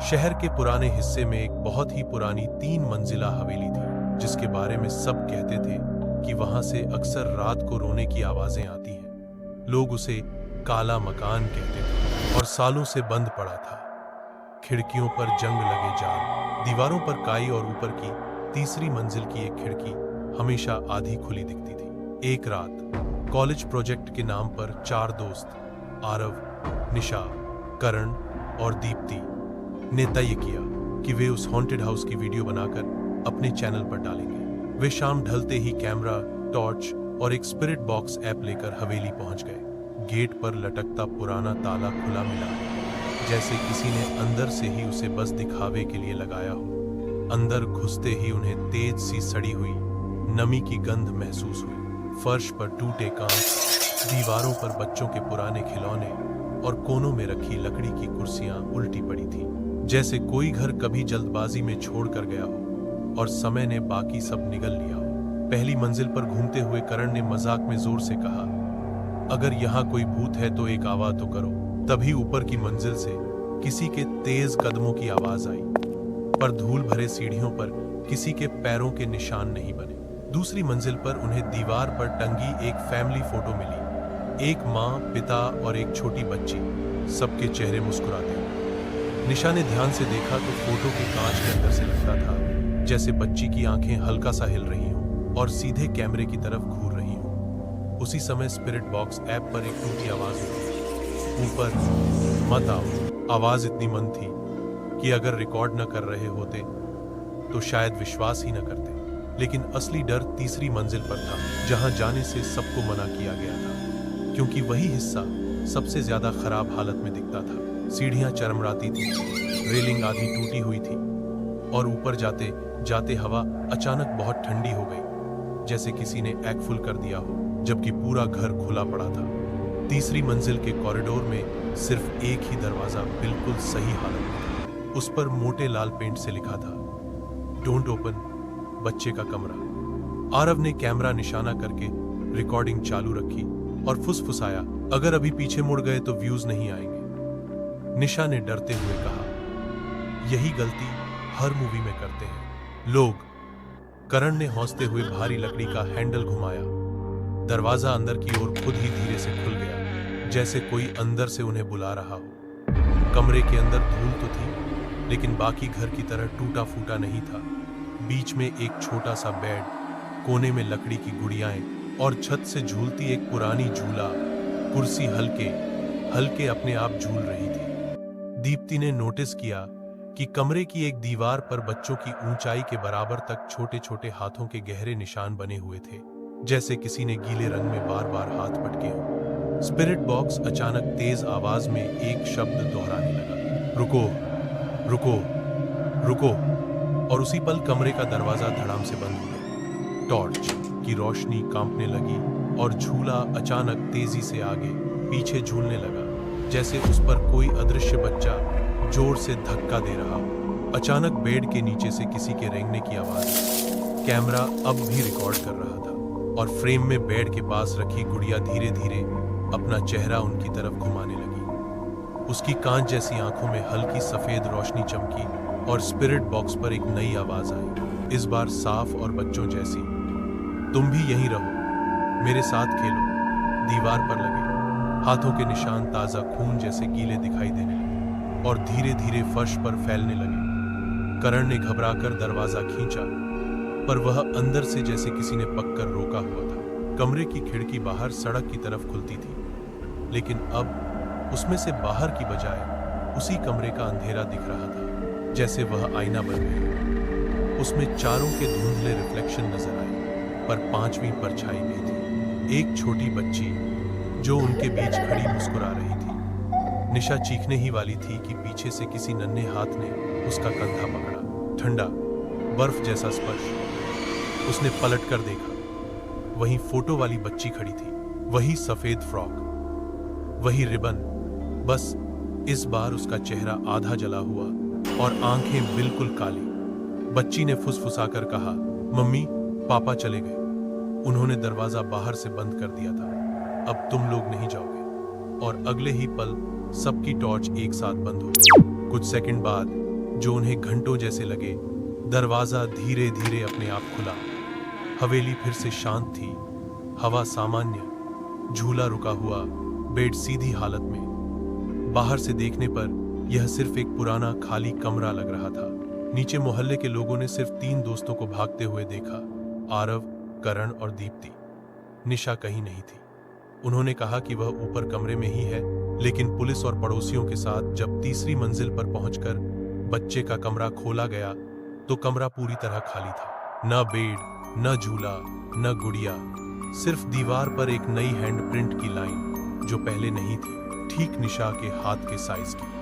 शहर के पुराने हिस्से में एक बहुत ही पुरानी 3 मंजिला हवेली थी, जिसके बारे में सब कहते थे कि वहां से अक्सर रात को रोने की आवाजें आती हैं। लोग उसे काला मकान कहते थे और सालों से बंद पड़ा था। खिड़कियों पर जंग लगे जाल, दीवारों पर काई और ऊपर की तीसरी मंजिल की एक खिड़की हमेशा आधी खुली दिखती थी। एक रात कॉलेज प्रोजेक्ट के नाम पर 4 दोस्त आरव, निशा, करण और दीप्ति ने तय किया कि वे उस हॉन्टेड हाउस की वीडियो बनाकर अपने चैनल पर डालेंगे। वे शाम ढलते ही कैमरा, टॉर्च और एक स्पिरिट बॉक्स ऐप लेकर हवेली पहुंच गए। गेट पर लटकता पुराना ताला खुला मिला, जैसे किसी ने अंदर से ही उसे बस दिखावे के लिए लगाया हो। अंदर घुसते ही उन्हें तेज सी सड़ी हुई नमी की गंध महसूस हुई। फर्श पर टूटे कांच, दीवारों पर बच्चों के पुराने खिलौने और कोनों में रखी लकड़ी की कुर्सियां उल्टी पड़ी थी, जैसे कोई घर कभी जल्दबाजी में छोड़ कर गया हो और समय ने बाकी सब निगल लिया हो। पहली मंजिल पर घूमते हुए करण ने मजाक में जोर से कहा, अगर यहाँ कोई भूत है तो एक आवाज तो करो। तभी ऊपर की मंजिल से किसी के तेज कदमों की आवाज आई, पर धूल भरे सीढ़ियों पर किसी के पैरों के निशान नहीं बने। दूसरी मंजिल पर उन्हें दीवार पर टंगी एक फैमिली फोटो मिली, एक माँ, पिता और एक छोटी बच्ची, सबके चेहरे मुस्कुराते हुए। निशा ने ध्यान से देखा तो फोटो के कांच के अंदर से लगता था जैसे बच्ची की आंखें हल्का सा हिल रही हों और सीधे कैमरे की तरफ घूर रही हों। उसी समय स्पिरिट बॉक्स ऐप पर एक टूटी आवाज हुई, ऊपर मत आओ। आवाज इतनी मंद थी कि अगर रिकॉर्ड न कर रहे होते तो शायद विश्वास ही न करते। लेकिन असली डर तीसरी मंजिल पर था, जहां जाने से सबको मना किया गया था, क्योंकि वही हिस्सा सबसे ज्यादा खराब हालत में दिखता था। सीढ़ियां चरमराती थी, रेलिंग आधी टूटी हुई थी और ऊपर जाते जाते हवा अचानक बहुत ठंडी हो गई, जैसे किसी ने एग फुल कर दिया हो, जबकि पूरा घर खुला पड़ा था। तीसरी मंजिल के कॉरिडोर में सिर्फ एक ही दरवाजा बिल्कुल सही हालत में था। उस पर मोटे लाल पेंट से लिखा था, डोंट ओपन, बच्चे का कमरा। आरव ने कैमरा निशाना करके रिकॉर्डिंग चालू रखी और फुसफुसाया, अगर अभी पीछे मुड़ गए तो व्यूज नहीं आएंगे। निशा ने डरते हुए कहा, यही गलती हर मूवी में करते हैं लोग। करण ने हौंसते हुए भारी लकड़ी का हैंडल घुमाया। दरवाजा अंदर की ओर खुद ही धीरे से खुल गया, जैसे कोई अंदर से उन्हें बुला रहा हो। कमरे के अंदर धूल तो थी, लेकिन बाकी घर की तरह टूटा फूटा नहीं था। बीच में एक छोटा सा बेड, कोने में लकड़ी की गुड़ियाएं और छत से झूलती एक पुरानी झूला कुर्सी हल्के हल्के अपने आप झूल रही थी। दीप्ति ने नोटिस किया कि कमरे की एक दीवार पर बच्चों की ऊंचाई के बराबर तक छोटे छोटे हाथों के गहरे निशान बने हुए थे, जैसे किसी ने गीले रंग में बार बार हाथ पटके हो। स्पिरिट बॉक्स अचानक तेज आवाज में एक शब्द दोहराने लगा, रुको रुको रुको। और उसी पल कमरे का दरवाजा धड़ाम से बंद हो गया। टॉर्च की रोशनी कांपने लगी और झूला अचानक तेजी से आगे पीछे झूलने लगा, जैसे उस पर कोई अदृश्य बच्चा जोर से धक्का दे रहा हो। अचानक बेड के नीचे से किसी के रेंगने की आवाज। कैमरा अब भी रिकॉर्ड कर रहा था और फ्रेम में बेड के पास रखी गुड़िया धीरे धीरे अपना चेहरा उनकी तरफ घुमाने लगी। उसकी कांच जैसी आंखों में हल्की सफेद रोशनी चमकी और स्पिरिट बॉक्स पर एक नई आवाज आई, इस बार साफ और बच्चों जैसी, तुम भी यहीं रहो, मेरे साथ खेलो। दीवार पर लगे हाथों के निशान ताजा खून जैसे गीले दिखाई देने लगे और धीरे धीरे फर्श पर फैलने लगे। करण ने घबराकर दरवाजा खींचा, पर वह अंदर से जैसे किसी ने पककर रोका हुआ था। कमरे की खिड़की बाहर सड़क की तरफ खुलती थी, लेकिन अब उसमें से बाहर की बजाय उसी कमरे का अंधेरा दिख रहा था, जैसे वह आईना बन गया। उसमें चारों के धुंधले रिफ्लेक्शन नजर आए, पर पांचवी परछाई भी थी, एक छोटी बच्ची जो उनके बीच खड़ी मुस्कुरा रही थी। निशा चीखने ही वाली थी कि पीछे से किसी नन्हे हाथ ने उसका कंधा पकड़ा। ठंडा बर्फ जैसा स्पर्श। उसने पलट कर देखा, वहीं फोटो वाली बच्ची खड़ी थी, वही सफेद फ्रॉक, वही रिबन, बस इस बार उसका चेहरा आधा जला हुआ और आंखें बिल्कुल काली। बच्ची ने फुसफुसाकर कहा, मम्मी, पापा चले गए, उन्होंने दरवाजा बाहर से बंद कर दिया था, अब तुम लोग नहीं जाओगे। और अगले ही पल सबकी टॉर्च एक साथ बंद हो गई। कुछ सेकंड बाद जो उन्हें घंटों जैसे लगे। दरवाजा धीरे धीरे अपने आप खुला। हवेली फिर से शांत थी, हवा सामान्य, झूला रुका हुआ, बेड सीधी हालत में। बाहर से देखने पर यह सिर्फ एक पुराना खाली कमरा लग रहा था। नीचे मोहल्ले के लोगों ने सिर्फ 3 दोस्तों को भागते हुए देखा, आरव, करण और दीप्ति। निशा कहीं नहीं थी। उन्होंने कहा कि वह ऊपर कमरे में ही है, लेकिन पुलिस और पड़ोसियों के साथ जब तीसरी मंजिल पर पहुंचकर बच्चे का कमरा खोला गया तो कमरा पूरी तरह खाली था। न बेड, न झूला, न गुड़िया, सिर्फ दीवार पर एक नई हैंडप्रिंट की लाइन जो पहले नहीं थी, ठीक निशा के हाथ के साइज की।